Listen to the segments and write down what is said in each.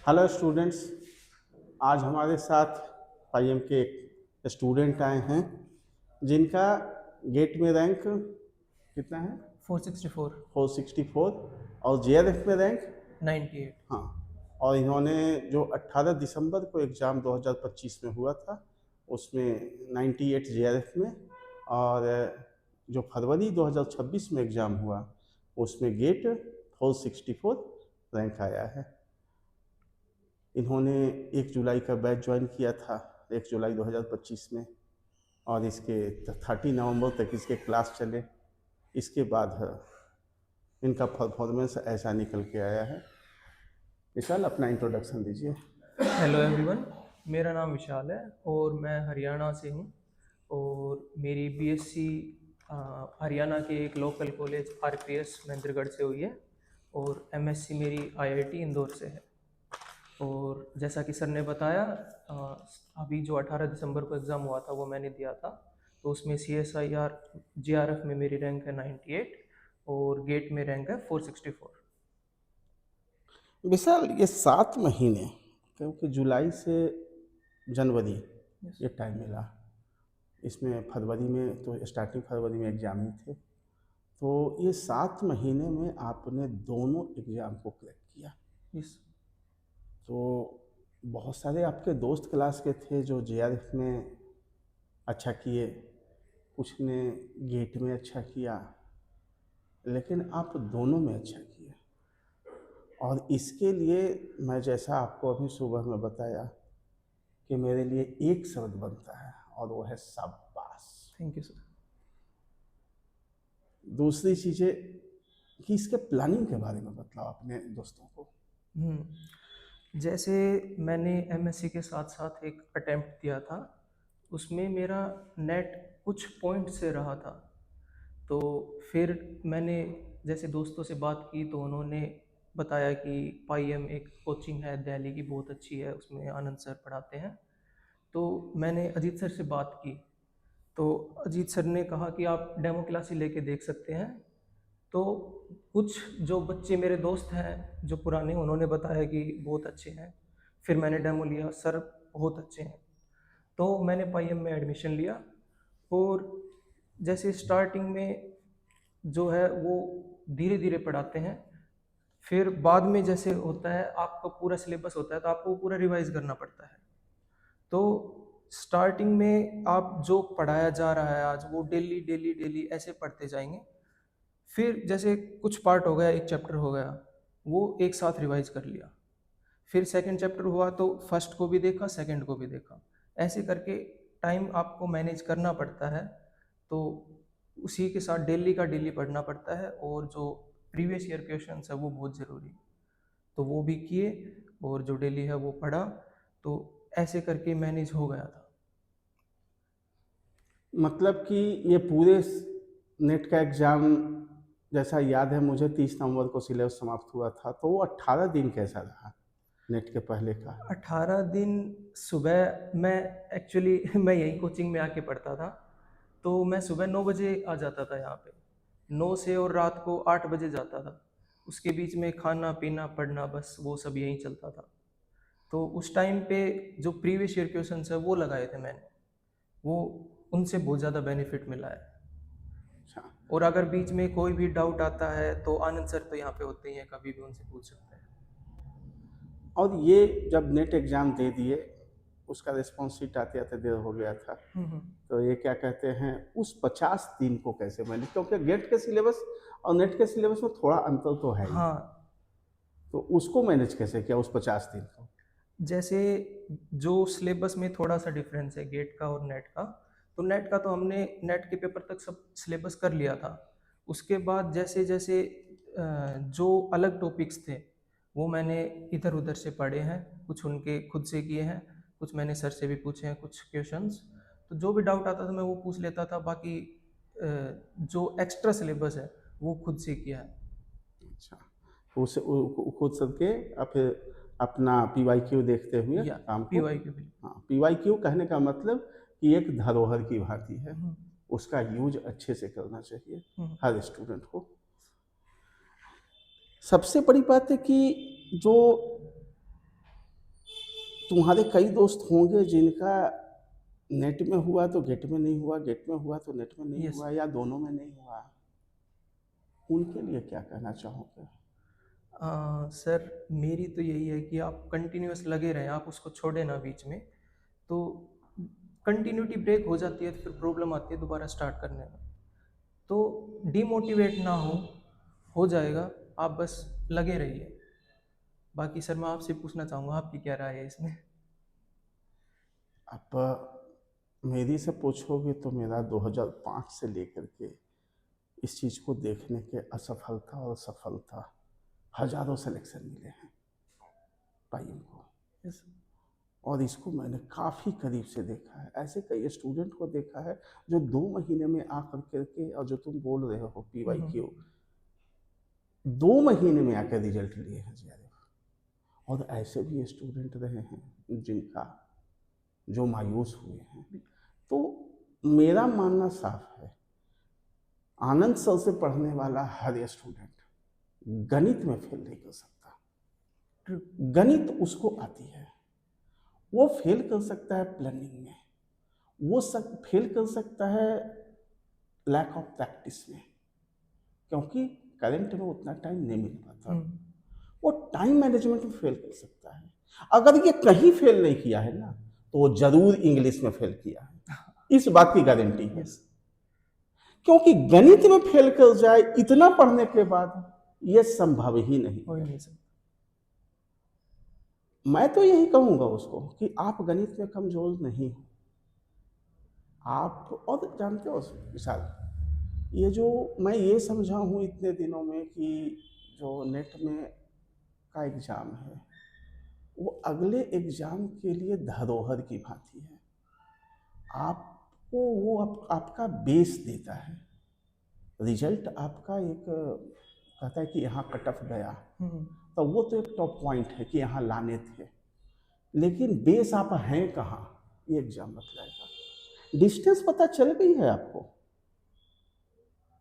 Hello students. आज हमारे साथ पाईएम के एक स्टूडेंट आए हैं जिनका गेट में रैंक कितना है? 464 464 और जेआरएफ में रैंक 98। हाँ। और इन्होंने जो 18 दिसंबर को एग्ज़ाम 2025 में हुआ था उसमें 98 जेआरएफ में, और जो फरवरी 2026 में एग्ज़ाम हुआ उसमें गेट 464 रैंक आया है। इन्होंने 1 जुलाई का बैच ज्वाइन किया था, 1 जुलाई 2025 में, और इसके 30 नवंबर तक इसके क्लास चले। इसके बाद इनका परफॉर्मेंस ऐसा निकल के आया है। विशाल, अपना इंट्रोडक्शन दीजिए। हेलो एवरीवन, मेरा नाम विशाल है और मैं हरियाणा से हूँ। और मेरी बीएससी हरियाणा के एक लोकल कॉलेज आरपीएस महेंद्रगढ़ से हुई है और एमएससी मेरी आईआईटी इंदौर से है। और जैसा कि सर ने बताया, अभी जो 18 दिसंबर को एग्ज़ाम हुआ था वो मैंने दिया था। तो उसमें सीएसआईआर जीआरएफ में मेरी रैंक है 98 और गेट में रैंक है 464। विशाल, ये 7 महीने, क्योंकि जुलाई से जनवरी ये टाइम मिला, इसमें फरवरी में तो स्टार्टिंग फरवरी में एग्ज़ाम ही थे, तो ये 7 महीने में आपने दोनों एग्ज़ाम को क्रैक किया। यस। तो बहुत सारे आपके दोस्त क्लास के थे जो जेआरएफ में अच्छा किए, कुछ ने गेट में अच्छा किया, लेकिन आप दोनों में अच्छा किए। और इसके लिए मैं, जैसा आपको अभी सुबह में बताया, कि मेरे लिए एक शब्द बनता है और वो है शाबाश। Thank you sir. दूसरी चीज़ें कि इसके प्लानिंग के बारे में बताओ अपने दोस्तों को। जैसे मैंने एमएससी के साथ साथ एक अटेम्प्ट दिया था, उसमें मेरा नेट कुछ पॉइंट से रहा था। तो फिर मैंने जैसे दोस्तों से बात की तो उन्होंने बताया कि पाईएम एक कोचिंग है दिल्ली की, बहुत अच्छी है, उसमें आनंद सर पढ़ाते हैं। तो मैंने अजीत सर से बात की तो अजीत सर ने कहा कि आप डेमो क्लास ही लेके देख सकते हैं। तो कुछ जो बच्चे मेरे दोस्त हैं जो पुराने, उन्होंने बताया कि बहुत अच्छे हैं। फिर मैंने डेमो लिया, सर बहुत अच्छे हैं। तो मैंने पाईएम में एडमिशन लिया। और जैसे स्टार्टिंग में जो है वो धीरे धीरे पढ़ाते हैं। फिर बाद में जैसे होता है, आपका पूरा सिलेबस होता है तो आपको पूरा रिवाइज करना पड़ता है। तो स्टार्टिंग में आप जो पढ़ाया जा रहा है आज, वो डेली डेली डेली ऐसे पढ़ते जाएंगे। फिर जैसे कुछ पार्ट हो गया, एक चैप्टर हो गया, वो एक साथ रिवाइज कर लिया। फिर सेकंड चैप्टर हुआ तो फर्स्ट को भी देखा, सेकंड को भी देखा। ऐसे करके टाइम आपको मैनेज करना पड़ता है। तो उसी के साथ डेली का डेली पढ़ना पड़ता है। और जो प्रीवियस ईयर क्वेश्चन है वो बहुत ज़रूरी, तो वो भी किए और जो डेली है वो पढ़ा। तो ऐसे करके मैनेज हो गया था। मतलब कि ये पूरे नेट का एग्ज़ाम, जैसा याद है मुझे, 30 नवंबर को सिलेबस समाप्त हुआ था, तो वो 18 दिन कैसा रहा नेट के पहले का? 18 दिन सुबह मैं एक्चुअली मैं यही कोचिंग में आके पढ़ता था। तो मैं सुबह 9 बजे आ जाता था यहाँ पे, 9 से, और रात को 8 बजे जाता था। उसके बीच में खाना पीना पढ़ना, बस वो सब यही चलता था। तो उस टाइम पे जो प्रीवियस ईयर क्वेश्चन है वो लगाए थे मैंने, वो उनसे बहुत ज़्यादा बेनिफिट मिला है। अच्छा। और अगर बीच में कोई भी डाउट आता है तो आनंद सर तो यहाँ पे होते ही हैं, कभी भी उनसे पूछ सकते हैं। और ये जब नेट एग्ज़ाम दे दिए, उसका रिस्पॉन्स शीट आते आते देर हो गया था, तो ये क्या कहते हैं, उस 50 दिन को कैसे मैनेज, क्योंकि गेट के सिलेबस और नेट के सिलेबस में थोड़ा अंतर तो है ही, हाँ। तो उसको मैनेज कैसे किया उस 50 दिन को? जैसे जो सिलेबस में थोड़ा सा डिफरेंस है गेट का और नेट का, तो नेट का तो हमने नेट के पेपर तक सब सिलेबस कर लिया था। उसके बाद जैसे जैसे जो अलग टॉपिक्स थे वो मैंने इधर उधर से पढ़े हैं, कुछ उनके खुद से किए हैं, कुछ मैंने सर से भी पूछे हैं कुछ क्वेश्चंस। तो जो भी डाउट आता था मैं वो पूछ लेता था। बाकी जो एक्स्ट्रा सिलेबस है वो खुद से किया है। अच्छा, उसे खुद सबके फिर अपना पीवाईक्यू देखते हुए या काम को। पीवाई के भी। हाँ, पीवाईक्यू कहने का मतलब कि एक धरोहर की भांति है, उसका यूज अच्छे से करना चाहिए हर स्टूडेंट को। सबसे बड़ी बात है कि जो तुम्हारे कई दोस्त होंगे जिनका नेट में हुआ तो गेट में नहीं हुआ, गेट में हुआ तो नेट में नहीं यस। हुआ, या दोनों में नहीं हुआ। उनके लिए क्या कहना चाहोगे? सर मेरी तो यही है कि आप कंटिन्यूअस लगे रहें, आप उसको छोड़े ना बीच में। तो कंटिन्यूटी ब्रेक हो जाती है तो फिर प्रॉब्लम आती है दोबारा स्टार्ट करने में। तो डिमोटिवेट ना हो जाएगा, आप बस लगे रहिए। बाकी सर मैं आपसे पूछना चाहूँगा, आपकी क्या राय है इसमें? आप मेरी से पूछोगे तो मेरा 2005 से लेकर के इस चीज़ को देखने के असफलता और सफलता हजारों सिलेक्शन मिले हैं पाइयों को, यस। और इसको मैंने काफ़ी करीब से देखा है। ऐसे कई स्टूडेंट को देखा है जो 2 महीने में आकर करके, और जो तुम बोल रहे हो PYQ, 2 महीने में आकर रिजल्ट लिए हैं JRF। और ऐसे भी स्टूडेंट रहे हैं जिनका जो मायूस हुए हैं। तो मेरा मानना साफ है, आनंद सर से पढ़ने वाला हर स्टूडेंट गणित में फेल नहीं कर सकता। गणित उसको आती है, वो फेल कर सकता है प्लानिंग में, वो फेल कर सकता है लैक ऑफ प्रैक्टिस में, क्योंकि करंट में उतना टाइम नहीं मिल पाता। वो टाइम मैनेजमेंट में फेल कर सकता है। अगर ये कहीं फेल नहीं किया है ना, तो वो जरूर इंग्लिश में फेल किया है, इस बात की गारंटी है। यस। क्योंकि गणित में फेल कर जाए इतना पढ़ने के बाद, यह संभव ही नहीं हो ही है। नहीं सकता। मैं तो यही कहूंगा उसको कि आप गणित में कमजोर नहीं हो। आप और जानते हो विशाल, ये जो मैं ये समझा हूँ इतने दिनों में कि जो नेट में का एग्ज़ाम है, वो अगले एग्ज़ाम के लिए धरोहर की भांति है। आपको वो आपका बेस देता है। रिजल्ट आपका एक कहता है कि यहाँ कट ऑफ गया, तो वो तो एक टॉप पॉइंट है कि यहाँ लाने थे, लेकिन बेस आप हैं कहाँ, ये एग्जाम बतलाएगा। डिस्टेंस पता चल गई है आपको,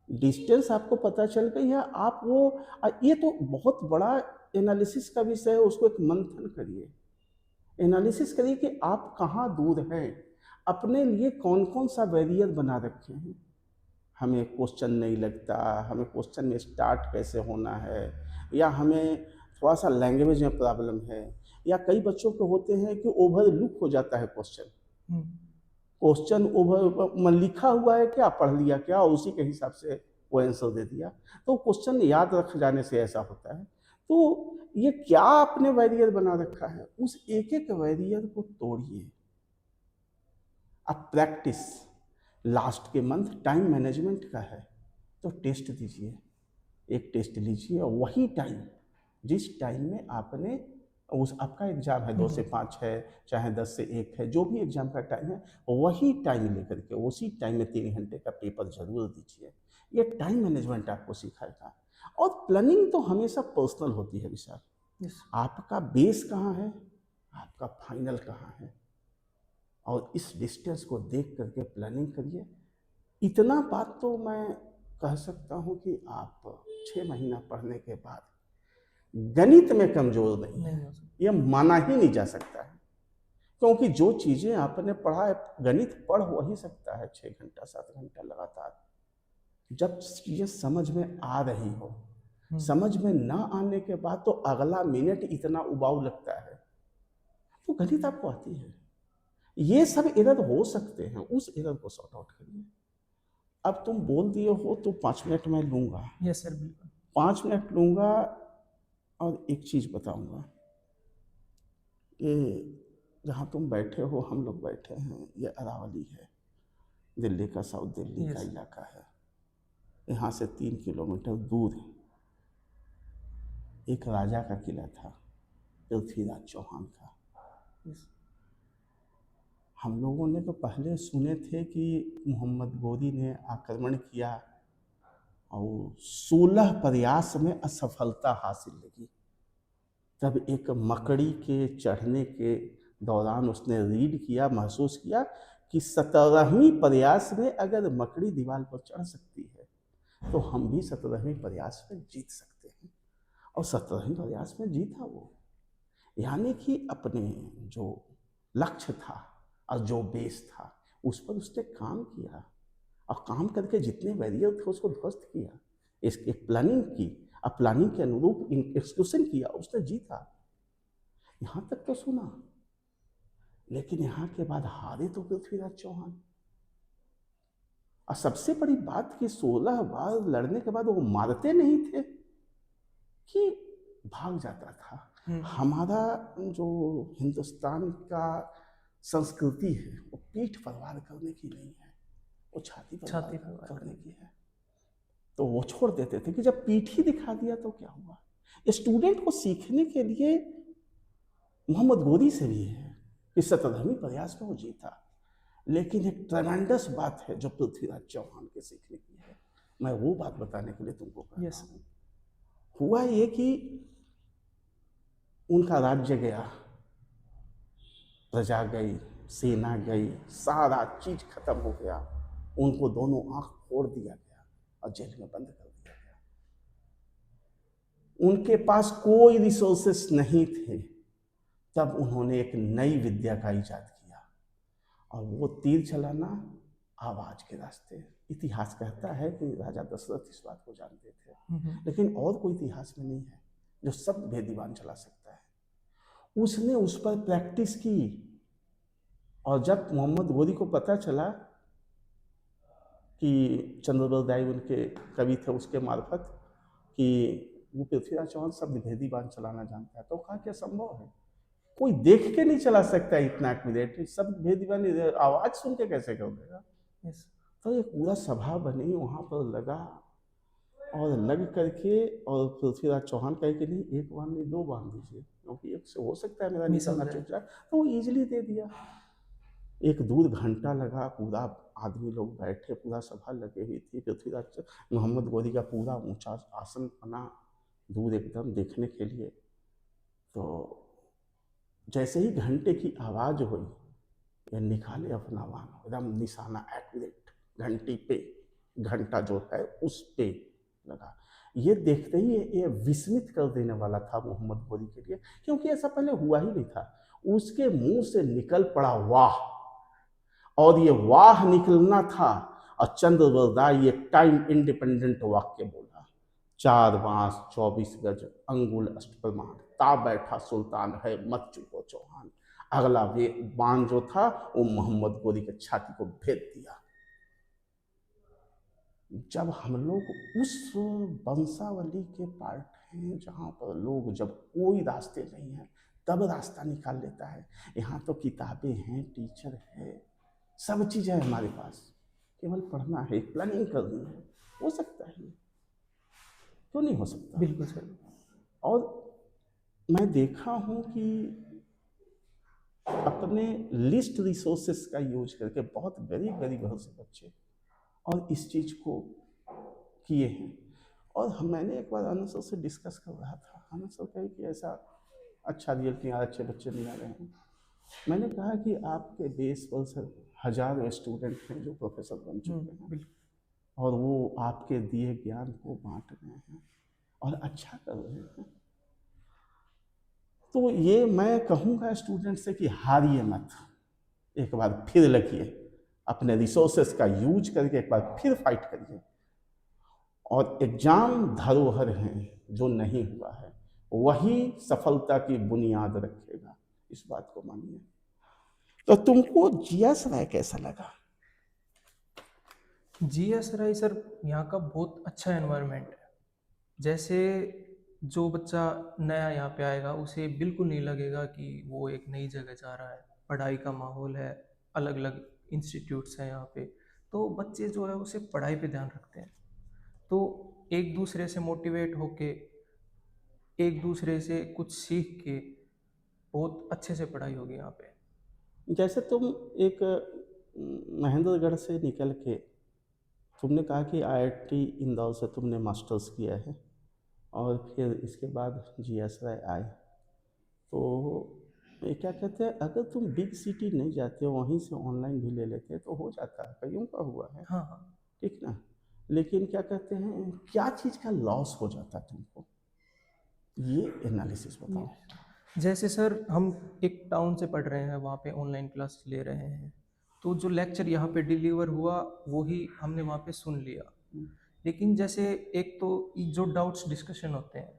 डिस्टेंस आपको पता चल गई है। आप वो ये तो बहुत बड़ा एनालिसिस का विषय है, उसको एक मंथन करिए, एनालिसिस करिए कि आप कहाँ दूर हैं, अपने लिए कौन कौन सा बैरियर बना रखे हैं। हमें क्वेश्चन नहीं लगता, हमें क्वेश्चन में स्टार्ट कैसे होना है, या हमें थोड़ा सा लैंग्वेज में प्रॉब्लम है, या कई बच्चों के होते हैं कि ओवर लुक हो जाता है क्वेश्चन, क्वेश्चन ओवर लिखा हुआ है क्या, पढ़ लिया क्या और उसी के हिसाब से वो आंसर दे दिया, तो क्वेश्चन याद रख जाने से ऐसा होता है। तो ये क्या आपने बैरियर बना रखा है, उस एक एक बैरियर को तोड़िए। अब प्रैक्टिस लास्ट के मंथ टाइम मैनेजमेंट का है, तो टेस्ट दीजिए, एक टेस्ट लीजिए, और वही टाइम जिस टाइम में आपने उस आपका एग्जाम है 2 से 5 है, चाहे 10 से 1 है, जो भी एग्जाम का टाइम है, वही टाइम लेकर के उसी टाइम में 3 घंटे का पेपर जरूर दीजिए। ये टाइम मैनेजमेंट आपको सिखाएगा। और प्लानिंग तो हमेशा पर्सनल होती है विशाल। यस। आपका बेस कहाँ है, आपका फाइनल कहाँ है, और इस डिस्टेंस को देख करके प्लानिंग करिए। इतना बात तो मैं कह सकता हूँ कि आप 6 महीना पढ़ने के बाद गणित में कमजोर नहीं है, यह माना ही नहीं जा सकता है। क्योंकि जो चीज़ें आपने पढ़ा है, गणित पढ़ हो ही सकता है 6 घंटा 7 घंटा लगातार। जब चीज़ें समझ में आ रही हो, समझ में ना आने के बाद तो अगला मिनट इतना उबाऊ लगता है, तो गणित आपको आती है। ये सब एरर हो सकते हैं, उस एरर को सॉर्ट आउट करिए। अब तुम बोल दिए हो तो 5 मिनट मैं लूँगा। यस सर, बिल्कुल। 5 मिनट लूँगा, और एक चीज़ बताऊँगा। ये जहाँ तुम बैठे हो, हम लोग बैठे हैं, ये अरावली है, दिल्ली का, साउथ दिल्ली का इलाका है। यहाँ से 3 किलोमीटर दूर एक राजा का किला था, पृथ्वीराज चौहान का। हम लोगों ने तो पहले सुने थे कि मोहम्मद गोरी ने आक्रमण किया और 16 प्रयास में असफलता हासिल लगी। तब एक मकड़ी के चढ़ने के दौरान उसने रीड किया, महसूस किया कि 17वीं प्रयास में अगर मकड़ी दीवार पर चढ़ सकती है तो हम भी 17वीं प्रयास में जीत सकते हैं। और 17वीं प्रयास में जीता वो। यानी कि अपने जो लक्ष्य था और जो बेस था उस पर उसने काम किया, और काम करके जितने बैरियर थे उसको ध्वस्त किया, इसकी एक प्लानिंग की, और प्लानिंग के अनुरूप एक्सक्यूशन किया, उसने जीता। यहाँ तक तो सुना, लेकिन यहाँ के बाद हारे तो पृथ्वीराज चौहान। और सबसे बड़ी बात कि 16 बार लड़ने के बाद वो मारते नहीं थे कि भाग जाता था। हमारा जो हिंदुस्तान का संस्कृति है वो पीठ पर वार करने की नहीं है, वो छाती पर छाती वार पर वार करने करने की है। तो वो छोड़ देते थे कि जब पीठ ही दिखा दिया तो क्या हुआ। स्टूडेंट को सीखने के लिए मोहम्मद गोरी से भी है कि सतधर्मी प्रयास में वो जीता, लेकिन एक ट्रेमेंडस बात है जो पृथ्वीराज चौहान के सीखने की है, मैं वो बात बताने के लिए तुमको कह रहा यस। हूँ। हुआ ये कि उनका राज्य गया, प्रजा गई, सेना गई, सारा चीज खत्म हो गया, उनको दोनों आंख फोड़ दिया गया और जेल में बंद कर दिया गया। उनके पास कोई रिसोर्सेस नहीं थे। तब उन्होंने एक नई विद्या का इजाद किया, और वो तीर चलाना आवाज के रास्ते। इतिहास कहता है कि राजा दशरथ इस बात को जानते थे, लेकिन और कोई इतिहास में नहीं है जो सब भेदीवान चला सकता है। उसने उस पर प्रैक्टिस की, और जब मोहम्मद गोरी को पता चला कि चंद्रबल दाई उनके कवि थे, उसके मार्फत कि वो पृथ्वीराज चौहान शब्द भेदी बाण चलाना जानता है, तो कहा क्या संभव है, कोई देख के नहीं चला सकता इतना एक्यूरेट शब्द भेदी बाण, आवाज सुन के कैसे कर देगा। यस। तो एक पूरा सभा बनी, वहां पर लगा, और लग करके, और पृथ्वीराज चौहान कहे कि नहीं एक बार नहीं 2 बांध दीजिए, क्योंकि एक से हो सकता है मेरा मिस हो निकलना जाए। चुक जाए, तो वो ईजिली दे दिया। एक दूर घंटा लगा, पूरा आदमी लोग बैठे, पूरा सभा लगी हुई थी, पृथ्वीराज मोहम्मद गोरी का पूरा ऊंचा आसन बना दूर एकदम देखने के लिए। तो जैसे ही घंटे की आवाज हुई, ये निकाले अपना वाहन, एकदम निशाना एक्यूरेट घंटी पे, घंटा जो है उस पे लगा। ये देखते ही ये विस्मित कर देने वाला था मोहम्मद गोरी के लिए, क्योंकि ऐसा पहले हुआ ही नहीं था। उसके मुंह से निकल पड़ा वाह, और ये वाह निकलना था, और चंद्रवरदाई एक टाइम इंडिपेंडेंट वाक्य बोला, 4 बांस 24 गज अंगुल अष्टप्रमाण, ता बैठा सुल्तान है मत चुको चौहान। अगला वे बाण जो था वो मोहम्मद गोरी के छाती को भेद दिया। जब हम लोग उस वंशावली के पार्ट हैं जहाँ पर लोग जब कोई रास्ते नहीं है तब रास्ता निकाल लेता है। यहाँ तो किताबें हैं, टीचर है, सब चीज़ है हमारे पास, केवल पढ़ना है, प्लानिंग करनी है। हो सकता है, क्यों नहीं हो सकता। बिल्कुल सर। और मैं देखा हूँ कि अपने लिस्ट रिसोर्सेस का यूज करके बहुत गरीब गरीब घर से बच्चे और इस चीज़ को किए हैं। और मैंने एक बार आनंद सर से डिस्कस कर रहा था, आनंद सर कहे कि ऐसा अच्छा रिजल्ट नहीं आ रहा, अच्छे बच्चे नहीं आ रहे हैं। मैंने कहा कि आपके बेस पर सर हजारों स्टूडेंट हैं जो प्रोफेसर बन चुके हैं, बिल्कुल। और वो आपके दिए ज्ञान को बांट रहे हैं और अच्छा कर रहे हैं। तो ये मैं कहूँगा स्टूडेंट से कि हारिए मत, एक बार फिर लगिए, अपने रिसोर्सेस का यूज करके एक बार फिर फाइट करिए। और एग्जाम धरोहर हैं, जो नहीं हुआ है वही सफलता की बुनियाद रखेगा, इस बात को मानिए। तो तुमको जीएस राय कैसा लगा? जीएस राय सर यहाँ का बहुत अच्छा एनवायरनमेंट है। जैसे जो बच्चा नया यहाँ पे आएगा उसे बिल्कुल नहीं लगेगा कि वो एक नई जगह जा रहा है। पढ़ाई का माहौल है, अलग अलग इंस्टीट्यूट्स हैं यहाँ पे, तो बच्चे जो है उसे पढ़ाई पे ध्यान रखते हैं। तो एक दूसरे से मोटिवेट होके, एक दूसरे से कुछ सीख के बहुत अच्छे से पढ़ाई होगी यहाँ पे। जैसे तुम एक महेंद्रगढ़ से निकल के तुमने कहा कि आईआईटी इंदौर से तुमने मास्टर्स किया है, और फिर इसके बाद जीएस राय आए, तो ये क्या कहते हैं, अगर तुम बिग सिटी नहीं जाते, वहीं से ऑनलाइन भी ले लेते तो हो जाता है, कईयों का हुआ है, हाँ हाँ। ठीक ना। लेकिन क्या कहते हैं, क्या चीज़ का लॉस हो जाता तुमको, ये एनालिसिस ये बताओ। जैसे सर हम एक टाउन से पढ़ रहे हैं, वहाँ पे ऑनलाइन क्लास ले रहे हैं, तो जो लेक्चर यहाँ पे डिलीवर हुआ वो ही हमने वहाँ पे सुन लिया। लेकिन जैसे एक तो जो डाउट्स डिस्कशन होते हैं,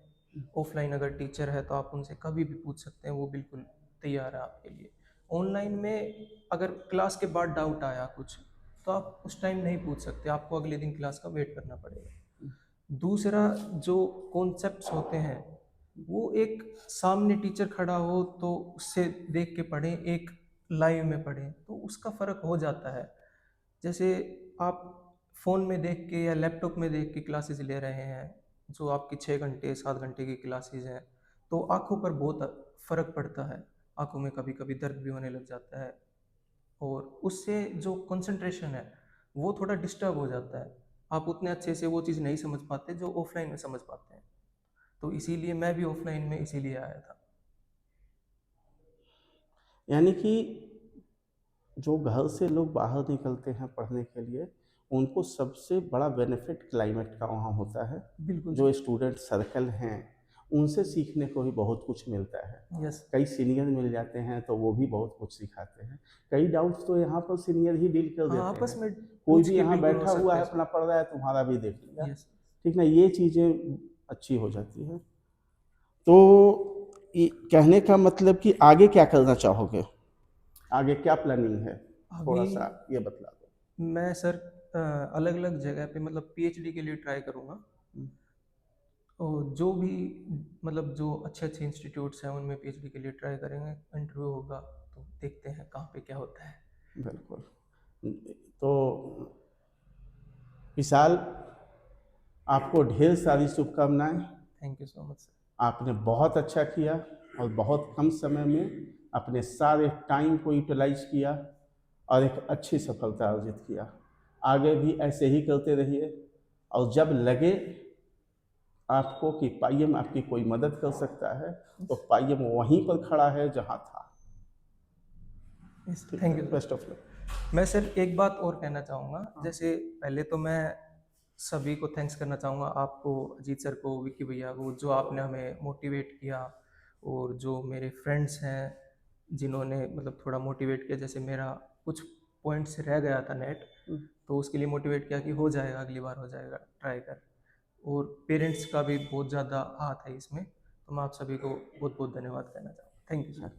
ऑफलाइन अगर टीचर है तो आप उनसे कभी भी पूछ सकते हैं, वो बिल्कुल तैयार है आपके लिए। ऑनलाइन में अगर क्लास के बाद डाउट आया कुछ, तो आप उस टाइम नहीं पूछ सकते, आपको अगले दिन क्लास का वेट करना पड़ेगा। दूसरा, जो कॉन्सेप्ट्स होते हैं वो एक सामने टीचर खड़ा हो तो उससे देख के पढ़ें, एक लाइव में पढ़ें, तो उसका फ़र्क हो जाता है। जैसे आप फ़ोन में देख के या लैपटॉप में देख के क्लासेस ले रहे हैं, जो आपकी 6 घंटे 7 घंटे की क्लासेस हैं, तो आँखों पर बहुत फ़र्क पड़ता है। आँखों में कभी कभी दर्द भी होने लग जाता है, और उससे जो कंसंट्रेशन है वो थोड़ा डिस्टर्ब हो जाता है। आप उतने अच्छे से वो चीज़ नहीं समझ पाते जो ऑफलाइन में समझ पाते हैं। तो इसीलिए मैं भी ऑफलाइन में इसीलिए आया था। यानी कि जो घर से लोग बाहर निकलते हैं पढ़ने के लिए, उनको सबसे बड़ा बेनिफिट क्लाइमेट का वहाँ होता है। बिल्कुल जो सर। स्टूडेंट सर्कल हैं, उनसे सीखने को भी बहुत कुछ मिलता है। यस। कई सीनियर मिल जाते हैं तो वो भी बहुत कुछ सिखाते हैं। कई डाउट्स तो यहाँ पर सीनियर ही डील कर हाँ, देते आपस हैं। में कोई पूछ भी के यहाँ बिल्कुल हो बैठा हुआ सकते है हैं अपना सर। पढ़ रहा है, तुम्हारा भी देख लिया। यस। ठीक ना, ये चीज़ें अच्छी हो जाती हैं। तो कहने का मतलब कि आगे क्या करना चाहोगे? आगे क्या प्लानिंग है? अभी थोड़ा सा ये बतला दो। मैं सर अलग अलग जगह पे मतलब पीएचडी के लिए ट्राई करूँगा। और जो भी मतलब जो अच्छे अच्छे इंस्टीट्यूट्स हैं उनमें पीएचडी के लिए ट्राई करेंगे, इंटरव्यू होगा तो देखते हैं कहाँ पे क्या होता है। बिल्कुल। तो विशाल, आपको ढेर सारी शुभकामनाएं। Thank you so much sir. आपने बहुत अच्छा किया और बहुत कम समय में अपने सारे टाइम को यूटिलाइज किया और एक अच्छी सफलता अर्जित किया। आगे भी ऐसे ही करते रहिए, और जब लगे आपको कि पाईएम आपकी कोई मदद कर सकता है, तो पाईएम वहीं पर खड़ा है जहां था। यस, ठीक थैंक है, you best sir. Of luck. मैं सर एक बात और कहना चाहूँगा। हाँ। जैसे पहले तो मैं सभी को थैंक्स करना चाहूँगा, आपको, अजीत सर को, विक्की भैया को, जो आपने हमें मोटिवेट किया, और जो मेरे फ्रेंड्स हैं जिन्होंने मतलब थोड़ा मोटिवेट किया। जैसे मेरा कुछ पॉइंट्स रह गया था नेट, तो उसके लिए मोटिवेट किया कि हो जाएगा, अगली बार हो जाएगा, ट्राई कर। और पेरेंट्स का भी बहुत ज़्यादा हाथ है इसमें, तो मैं आप सभी को बहुत बहुत धन्यवाद कहना चाहूँगा। Thank you sir.